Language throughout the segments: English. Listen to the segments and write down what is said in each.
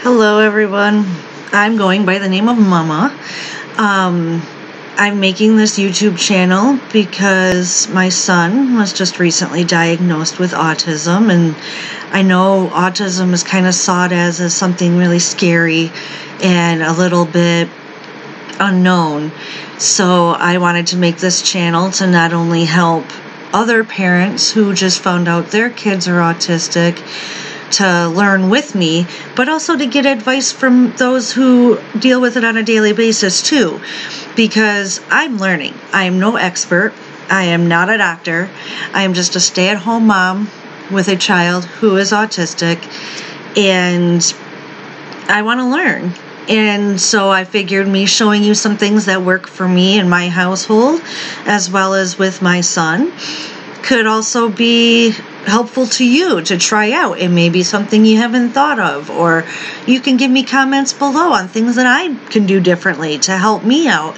Hello everyone, I'm going by the name of Mama. I'm making this YouTube channel because my son was just recently diagnosed with autism, and I know autism is kind of sought as something really scary and a little bit unknown. So I wanted to make this channel to not only help other parents who just found out their kids are autistic to learn with me, but also to get advice from those who deal with it on a daily basis too, because I'm learning. I am no expert. I am not a doctor. I am just a stay-at-home mom with a child who is autistic, and I want to learn. And so I figured me showing you some things that work for me in my household, as well as with my son, could also be helpful to you to try out. It may be something you haven't thought of, or you can give me comments below on things that I can do differently to help me out.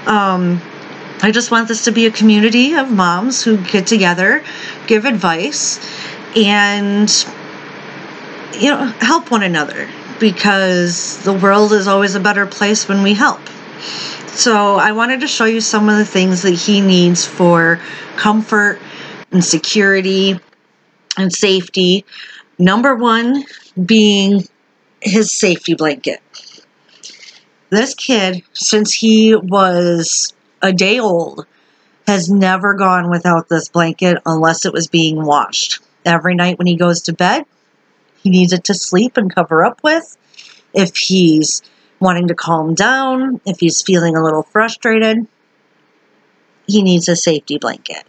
I just want this to be a community of moms who get together, give advice, and help one another, because the world is always a better place when we help. So I wanted to show you some of the things that he needs for comfort and security and safety. Number one being his safety blanket. This kid, since he was a day old, has never gone without this blanket unless it was being washed. Every night when he goes to bed, he needs it to sleep and cover up with. If he's wanting to calm down, if he's feeling a little frustrated, he needs a safety blanket.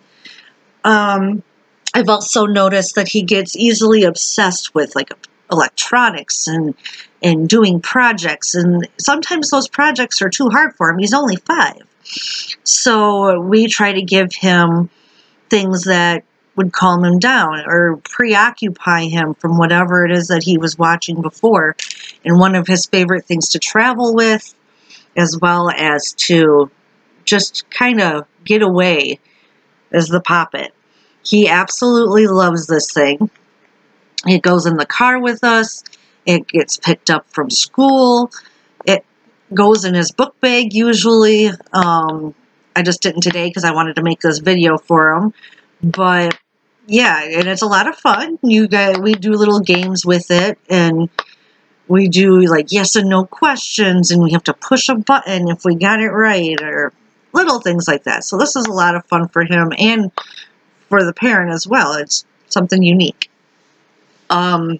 I've also noticed that he gets easily obsessed with electronics and doing projects, and sometimes those projects are too hard for him. He's only 5. So we try to give him things that would calm him down or preoccupy him from whatever it is that he was watching before. And one of his favorite things to travel with, as well as to just kind of get away, is the Poppet. He absolutely loves this thing. It goes in the car with us. It gets picked up from school. It goes in his book bag usually. I just didn't today because I wanted to make this video for him. But yeah, and it's a lot of fun. We do little games with it, and we do like yes and no questions, and we have to push a button if we got it right, or little things like that. So this is a lot of fun for him and for the parent as well. It's something unique. My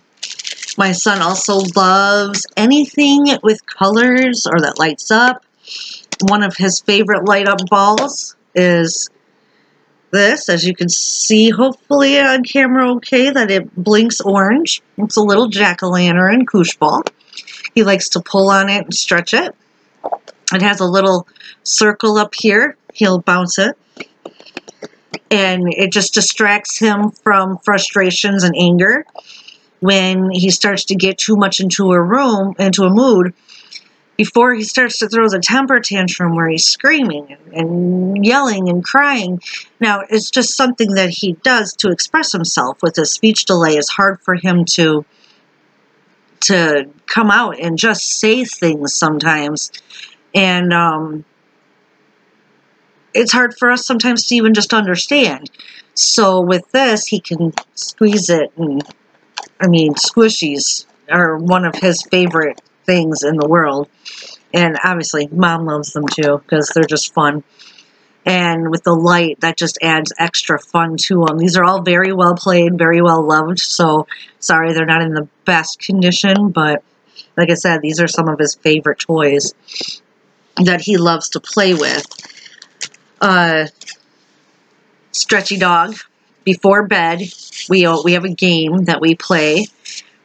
son also loves anything with colors or that lights up. One of his favorite light up balls is this. As you can see, hopefully on camera okay, that it blinks orange. It's a little jack-o'-lantern koosh ball. He likes to pull on it and stretch it. It has a little circle up here. He'll bounce it, and it just distracts him from frustrations and anger. When he starts to get too much into a mood, before he starts to throw the temper tantrum where he's screaming and yelling and crying. Now, it's just something that he does to express himself. With his speech delay, it's hard for him to come out and just say things sometimes. And it's hard for us sometimes to even just understand. So with this, he can squeeze it. And squishies are one of his favorite things in the world. And obviously, Mom loves them too, because they're just fun. And with the light, that just adds extra fun to them. These are all very well played, very well loved. So, sorry they're not in the best condition, but like I said, these are some of his favorite toys that he loves to play with. Stretchy Dog. Before bed, we have a game that we play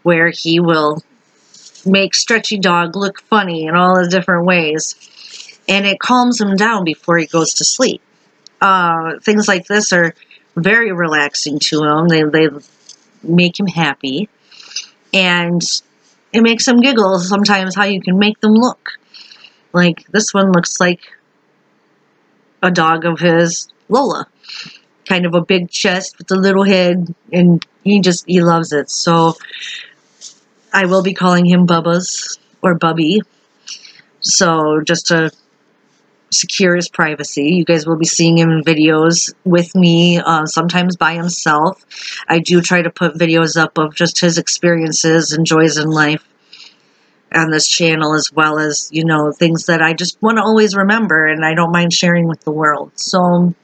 where he will make Stretchy Dog look funny in all the different ways, and it calms him down before he goes to sleep. Things like this are very relaxing to him. They make him happy, and it makes him giggle sometimes how you can make them look. Like this one looks like a dog of his, Lola. Kind of a big chest with a little head, and he loves it. So I will be calling him Bubba's or Bubby. So just to secure his privacy, you guys will be seeing him in videos with me, sometimes by himself. I do try to put videos up of just his experiences and joys in life on this channel, as well as, you know, things that I just want to always remember and I don't mind sharing with the world. So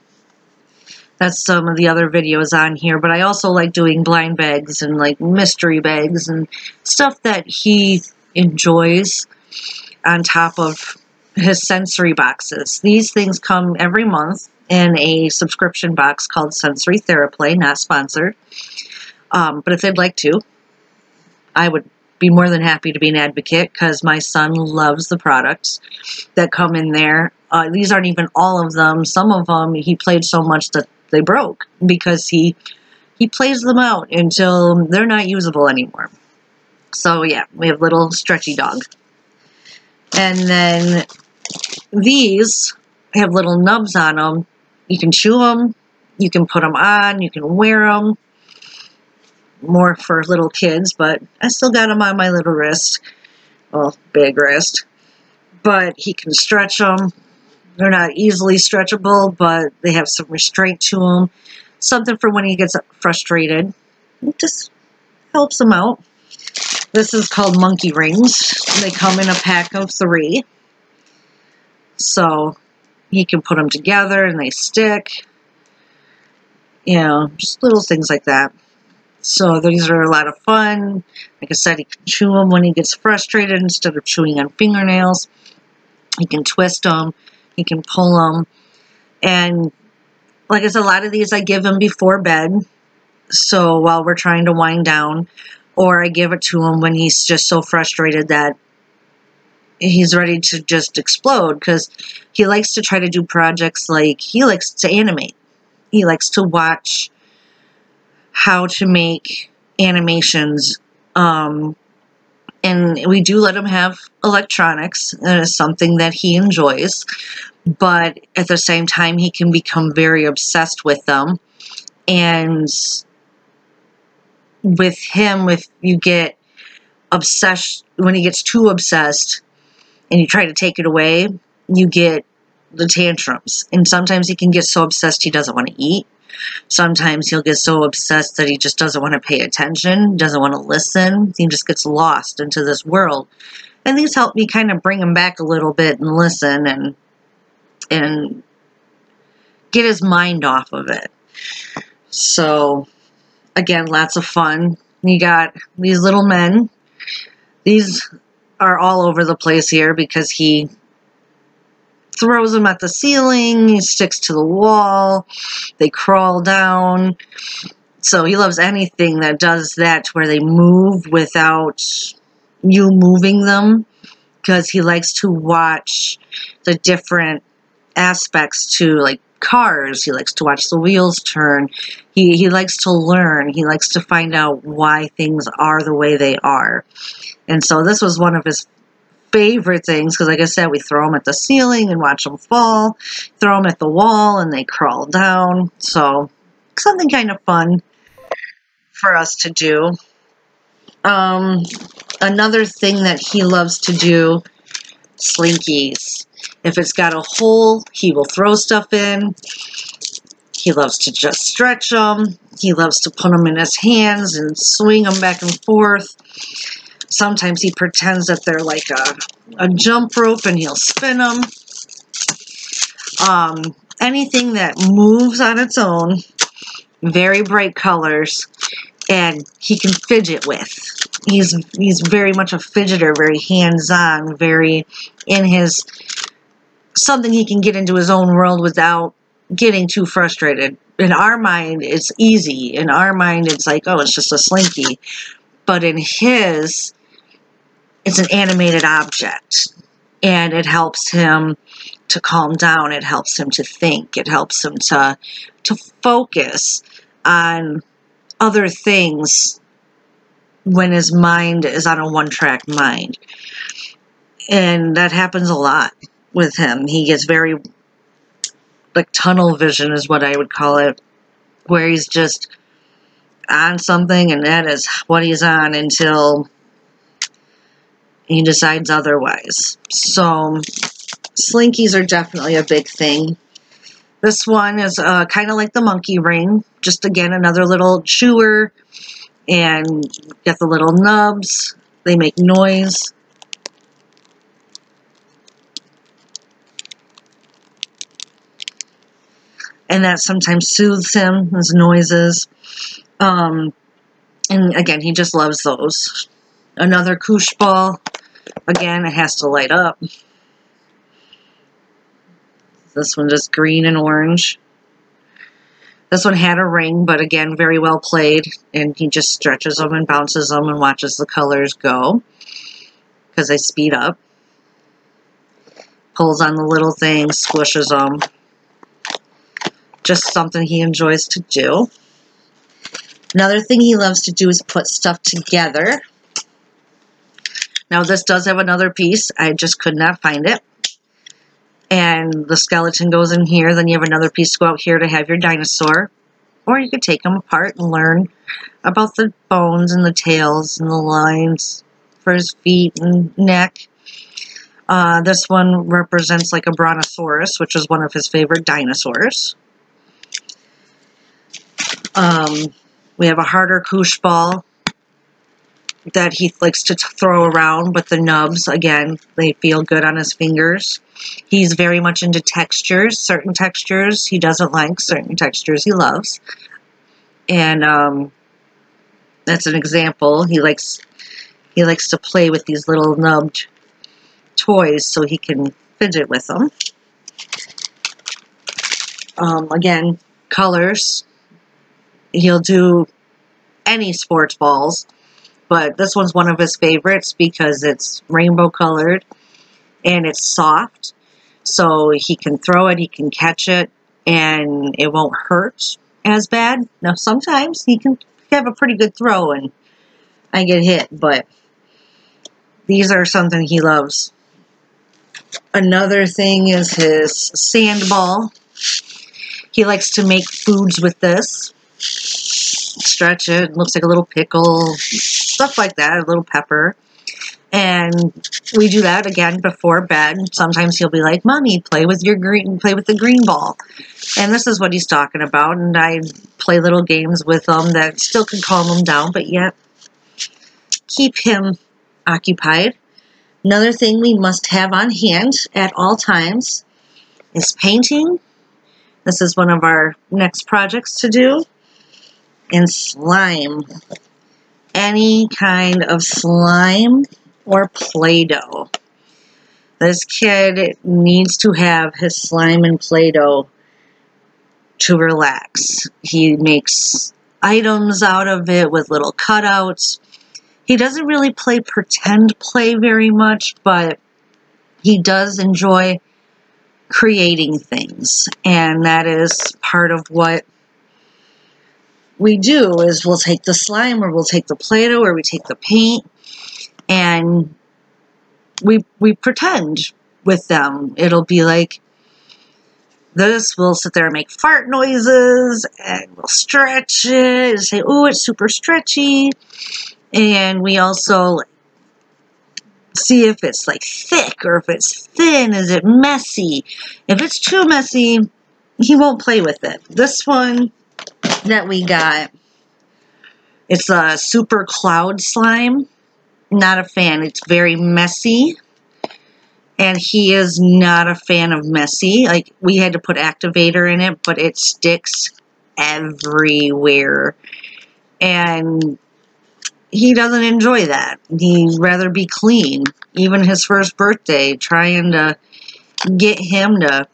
that's some of the other videos on here. But I also like doing blind bags and like mystery bags and stuff that he enjoys on top of his sensory boxes. These things come every month in a subscription box called Sensory Theraplay, not sponsored. But if they'd like to, I would be more than happy to be an advocate, because my son loves the products that come in there. These aren't even all of them. Some of them he played so much that they broke, because he plays them out until they're not usable anymore. So yeah, we have little stretchy dog. And then these have little nubs on them. You can chew them, you can put them on, you can wear them. More for little kids, but I still got them on my little wrist. Well, big wrist. But he can stretch them. They're not easily stretchable, but they have some restraint to them. Something for when he gets frustrated. It just helps him out. This is called monkey rings. They come in a pack of 3. So he can put them together and they stick. You know, just little things like that. So these are a lot of fun. Like I said, he can chew them when he gets frustrated instead of chewing on fingernails. He can twist them. He can pull them. And like I said, a lot of these I give him before bed. So while we're trying to wind down, or I give it to him when he's just so frustrated that he's ready to just explode, because he likes to try to do projects like he likes to animate. He likes to watch how to make animations, and we do let him have electronics. It's something that he enjoys, but at the same time he can become very obsessed with them. And with him, if you get obsessed, when he gets too obsessed and you try to take it away, you get the tantrums. And sometimes he can get so obsessed he doesn't want to eat. Sometimes he'll get so obsessed that he just doesn't want to pay attention, doesn't want to listen. He just gets lost into this world. And these help me kind of bring him back a little bit and listen and get his mind off of it. So, again, lots of fun. You got these little men. These are all over the place here because he throws them at the ceiling, he sticks to the wall, they crawl down. So he loves anything that does that, where they move without you moving them, because he likes to watch the different aspects to, like cars. He likes to watch the wheels turn. He likes to learn. He likes to find out why things are the way they are. And so this was one of his favorite things, because like I said, we throw them at the ceiling and watch them fall, throw them at the wall and they crawl down. So something kind of fun for us to do. Another thing that he loves to do, slinkies. If it's got a hole, he will throw stuff in. He loves to just stretch them. He loves to put them in his hands and swing them back and forth. Sometimes he pretends that they're like a jump rope and he'll spin them. Anything that moves on its own, very bright colors, and he can fidget with. He's very much a fidgeter, very hands-on, very in his, something he can get into his own world without getting too frustrated. In our mind, it's easy. In our mind, it's like, oh, it's just a slinky. But in his, it's an animated object, and it helps him to calm down. It helps him to think. It helps him to focus on other things when his mind is on a one-track mind. And that happens a lot with him. He gets very, like, tunnel vision is what I would call it, where he's just on something and that is what he's on until he decides otherwise. So slinkies are definitely a big thing. This one is kind of like the monkey ring. Just again, another little chewer. And get the little nubs. They make noise. And that sometimes soothes him, his noises. And again, he just loves those. Another koosh ball. Again, it has to light up. This one just green and orange. This one had a ring, but again, very well played. And he just stretches them and bounces them and watches the colors go. Because they speed up. Pulls on the little things, squishes them. Just something he enjoys to do. Another thing he loves to do is put stuff together. Now this does have another piece. I just could not find it. And the skeleton goes in here. Then you have another piece to go out here to have your dinosaur. Or you could take them apart and learn about the bones and the tails and the lines for his feet and neck. This one represents like a brontosaurus, which is one of his favorite dinosaurs. We have a harder koosh ball that he likes to throw around, but the nubs, again, they feel good on his fingers. He's very much into textures. Certain textures he doesn't like, certain textures he loves. And that's an example. He likes to play with these little nubbed toys so he can fidget with them. Again, colors. He'll do any sports balls, but this one's one of his favorites because it's rainbow colored and it's soft, so he can throw it, he can catch it, and it won't hurt as bad. Now sometimes he can have a pretty good throw and I get hit, but these are something he loves. Another thing is his sand ball. He likes to make foods with this. Stretch it, looks like a little pickle, stuff like that, a little pepper. And we do that again before bed. Sometimes he'll be like, "Mommy, play with the green ball." And this is what he's talking about. And I play little games with him that still can calm him down, but yet keep him occupied. Another thing we must have on hand at all times is painting. This is one of our next projects to do. And slime. Any kind of slime or Play-Doh. This kid needs to have his slime and Play-Doh to relax. He makes items out of it with little cutouts. He doesn't really play pretend play very much, but he does enjoy creating things. And that is part of what we do, is we'll take the slime or we'll take the Play-Doh or we take the paint and we pretend with them. It'll be like this. We'll sit there and make fart noises and we'll stretch it and say, "Oh, it's super stretchy." And we also see if it's like thick or if it's thin. Is it messy? If it's too messy, he won't play with it. This one that we got, it's a super cloud slime. Not a fan. It's very messy. And he is not a fan of messy. Like, we had to put activator in it, but it sticks everywhere. And he doesn't enjoy that. He'd rather be clean. Even his first birthday, trying to get him to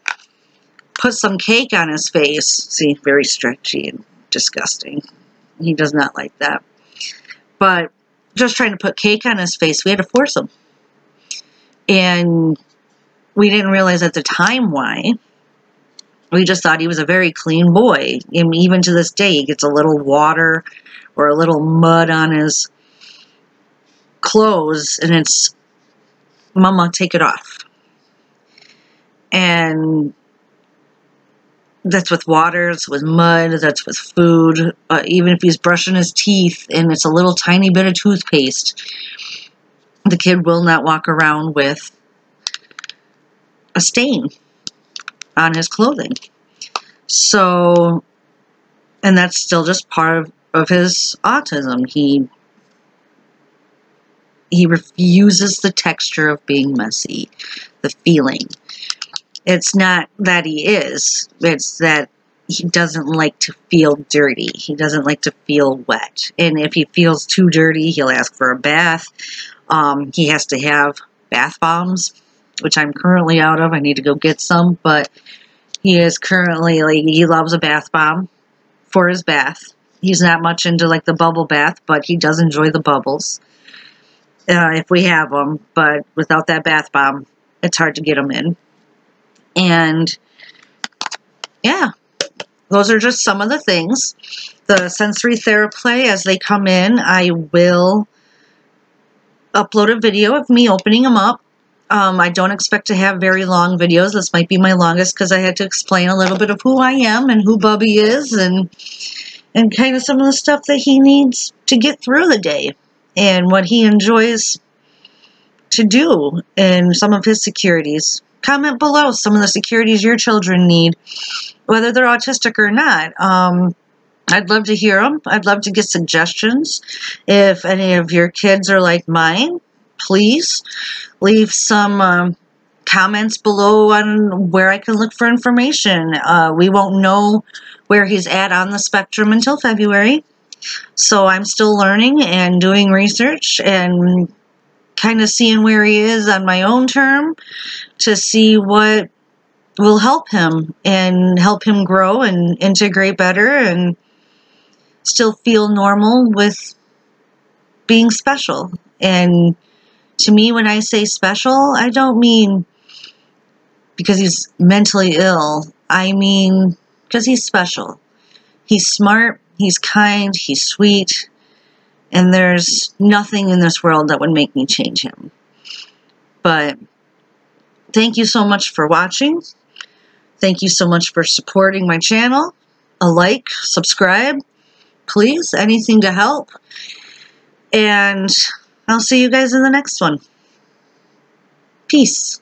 put some cake on his face. See, very stretchy and disgusting. He does not like that. But just trying to put cake on his face, we had to force him. And we didn't realize at the time why. We just thought he was a very clean boy. And even to this day, he gets a little water or a little mud on his clothes, and it's, "Mama, take it off." And that's with water, it's with mud, that's with food. Even if he's brushing his teeth and it's a little tiny bit of toothpaste, The kid will not walk around with a stain on his clothing. So, and that's still just part of his autism. He refuses the texture of being messy, the feeling. It's not that he is, it's that he doesn't like to feel dirty. He doesn't like to feel wet. And if he feels too dirty, he'll ask for a bath. He has to have bath bombs, which I'm currently out of. I need to go get some, but he is currently, like, he loves a bath bomb for his bath. He's not much into, like, the bubble bath, but he does enjoy the bubbles if we have them. But without that bath bomb, it's hard to get them in. And yeah, those are just some of the things. The sensory therapy, as they come in, I will upload a video of me opening them up. I don't expect to have very long videos. This might be my longest because I had to explain a little bit of who I am and who Bubby is, and kind of some of the stuff that he needs to get through the day and what he enjoys to do and some of his securities. Comment below some of the securities your children need, whether they're autistic or not. I'd love to hear them. I'd love to get suggestions. If any of your kids are like mine, please leave some comments below on where I can look for information. We won't know where he's at on the spectrum until February. So I'm still learning and doing research and kind of seeing where he is on my own term to see what will help him and help him grow and integrate better and still feel normal with being special. And to me, when I say special, I don't mean because he's mentally ill. I mean because he's special. He's smart, he's kind, he's sweet, and there's nothing in this world that would make me change him. But thank you so much for watching. Thank you so much for supporting my channel. A like, subscribe, please, anything to help. And I'll see you guys in the next one. Peace.